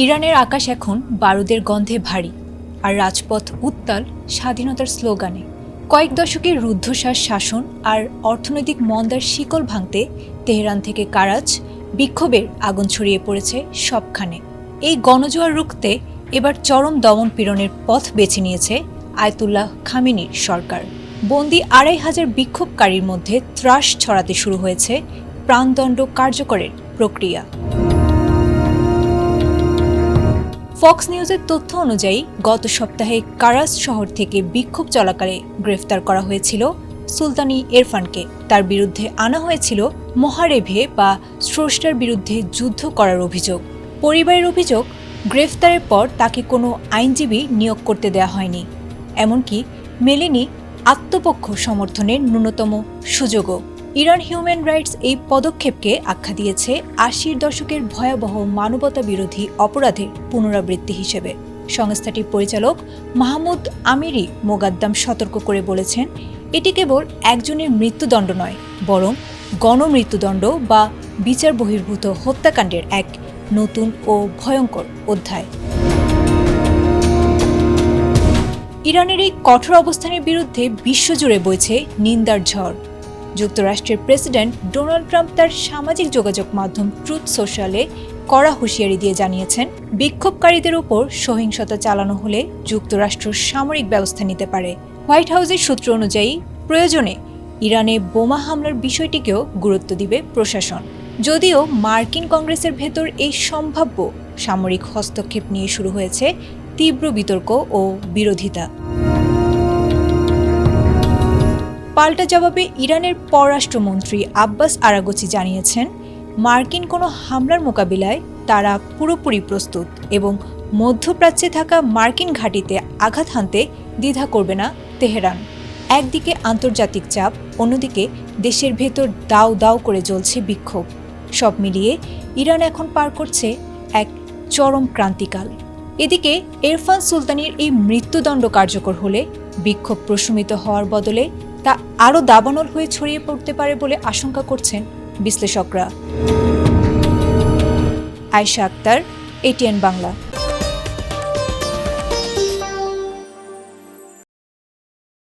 ইরানের আকাশ এখন বারুদের গন্ধে ভারী, আর রাজপথ উত্তাল স্বাধীনতার স্লোগানে। কয়েক দশকের রুদ্ধশ্বাস শাসন আর অর্থনৈতিক মন্দার শিকল ভাঙতে তেহরান থেকে কারাচ বিক্ষোভের আগুন ছড়িয়ে পড়েছে সবখানে। এই গণজোয়ার রুখতে এবার চরম দমন পীড়নের পথ বেছে নিয়েছে আয়াতুল্লাহ খামেনির সরকার। বন্দি ২৫০০ বিক্ষোভকারীর মধ্যে ত্রাস ছড়াতে শুরু হয়েছে প্রাণদণ্ড কার্যকরের প্রক্রিয়া। ফক্স নিউজের তথ্য অনুযায়ী গত সপ্তাহে কারাচ শহর থেকে বিক্ষোভ চলাকালে গ্রেফতার করা হয়েছিল সুলতানি এরফানকে। তার বিরুদ্ধে আনা হয়েছিল মহারেভে বা স্রষ্টার বিরুদ্ধে যুদ্ধ করার অভিযোগ। পরিবারের অভিযোগ, গ্রেফতারের পর তাকে কোনো আইনজীবী নিয়োগ করতে দেওয়া হয়নি, এমনকি মেলেনি আত্মপক্ষ সমর্থনের ন্যূনতম সুযোগও। ইরান হিউম্যান রাইটস এই পদক্ষেপকে আখ্যা দিয়েছে ৮০-র দশকের ভয়াবহ মানবতা বিরোধী অপরাধের পুনরাবৃত্তি হিসেবে। সংস্থাটির পরিচালক মাহমুদ আমিরি মোগাদ্দাম সতর্ক করে বলেছেন, এটি কেবল একজনের মৃত্যুদণ্ড নয়, বরং গণমৃত্যুদণ্ড বা বিচার বহির্ভূত হত্যাকাণ্ডের এক নতুন ও ভয়ঙ্কর অধ্যায়। ইরানের এই কঠোর অবস্থানের বিরুদ্ধে বিশ্বজুড়ে বইছে নিন্দার ঝড়। যুক্তরাষ্ট্রের প্রেসিডেন্ট ডোনাল্ড ট্রাম্প তার সামাজিক যোগাযোগ মাধ্যম ট্রুথ সোশ্যালে কড়া হুঁশিয়ারি দিয়ে জানিয়েছেন, বিক্ষোভকারীদের ওপর সহিংসতা চালানো হলে যুক্তরাষ্ট্র সামরিক ব্যবস্থা নিতে পারে। হোয়াইট হাউসের সূত্র অনুযায়ী প্রয়োজনে ইরানে বোমা হামলার বিষয়টিকেও গুরুত্ব দিবে প্রশাসন। যদিও মার্কিন কংগ্রেসের ভেতর এই সম্ভাব্য সামরিক হস্তক্ষেপ নিয়ে শুরু হয়েছে তীব্র বিতর্ক ও বিরোধিতা। পাল্টা জবাবে ইরানের পররাষ্ট্রমন্ত্রী আব্বাস আরাগচি জানিয়েছেন, মার্কিন কোনো হামলার মোকাবিলায় তারা পুরোপুরি প্রস্তুত এবং মধ্যপ্রাচ্যে থাকা মার্কিন ঘাঁটিতে আঘাত হানতে দ্বিধা করবে না তেহরান। একদিকে আন্তর্জাতিক চাপ, অন্যদিকে দেশের ভেতর দাউ দাউ করে জ্বলছে বিক্ষোভ। সব মিলিয়ে ইরান এখন পার করছে এক চরম ক্রান্তিকাল। এদিকে এরফান সুলতানির এই মৃত্যুদণ্ড কার্যকর হলে বিক্ষোভ প্রশমিত হওয়ার বদলে তা আরও দাবানল হয়ে ছড়িয়ে পড়তে পারে বলে আশঙ্কা করছেন বিশ্লেষকরা। আয়েশা আক্তার, ATN বাংলা।